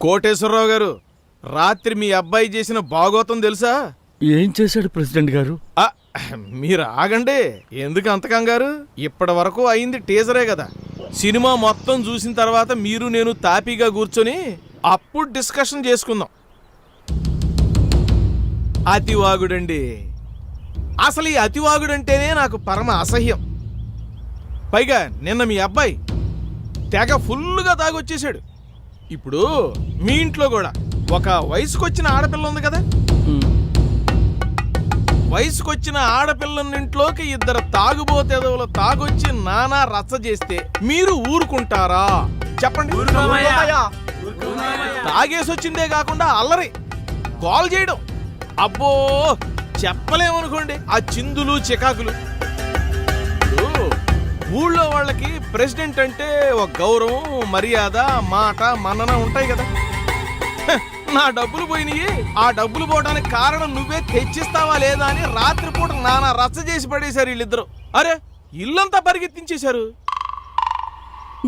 కోటేశ్వరరావు గారు, రాత్రి మీ అబ్బాయి చేసిన భాగోతం తెలుసా? ఏం చేశాడు ప్రెసిడెంట్ గారు? మీరు ఆగండి, ఎందుకు అంత కంగారు? ఇప్పటి వరకు అయింది టీజరే కదా. సినిమా మొత్తం చూసిన తర్వాత మీరు నేను తాపీగా కూర్చొని అప్పుడు డిస్కషన్ చేసుకుందాం. అతివాగుడండి, అసలు ఈ అతివాగుడంటేనే నాకు పరమ అసహ్యం. పైగా నిన్న మీ అబ్బాయి తెగ ఫుల్లుగా తాగొచ్చేసాడు. ఇప్పుడు మీ ఇంట్లో కూడా ఒక వయసుకొచ్చిన ఆడపిల్ల ఉంది కదా, వయసుకొచ్చిన ఆడపిల్లనింట్లోకి ఇద్దరు తాగుబోతేదవులు తాగొచ్చి నానా రచ్చ చేస్తే మీరు ఊరుకుంటారా చెప్పండి? తాగేసొచ్చిందే కాకుండా అల్లరి కాల్ చేయడం, అబ్బో చెప్పలేమనుకోండి ఆ చిందులు చికాకులు. ఊళ్ళో వాళ్ళకి ప్రెసిడెంట్ అంటే ఒక గౌరవం, మర్యాద, మాట, మన్నన ఉంటాయి కదా. నా డబ్బులు పోయినాయి, ఆ డబ్బులు పోవడానికి కారణం నువ్వే తెచ్చిస్తావా లేదా అని రాత్రిపూట నానా రచ్చ చేసి పడేశారు వీళ్ళిద్దరు. అరే ఇల్లంతా పరిగెత్తించేశారు.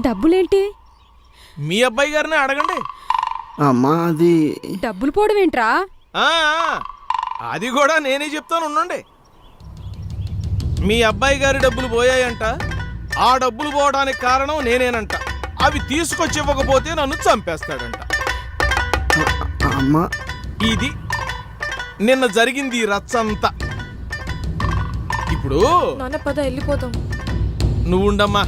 డబ్బులేంటి? మీ అబ్బాయి గారిని అడగండి. అమ్మా అది డబ్బులు పోవడం ఏంట్రా? అది కూడా నేనే చెప్తాను, ఉండండి. మీ అబ్బాయి గారి డబ్బులు పోయాయంట, ఆ డబ్బులు పోవడానికి కారణం నేనేనంట. అవి తీసుకొచ్చి ఇవ్వకపోతే నన్ను చంపేస్తాడంట. అమ్మా ఇది నిన్న జరిగింది రచ్చంతా. ఇప్పుడు నాన్న పద వెళ్ళిపోతాం. నువ్వుండమ్మా.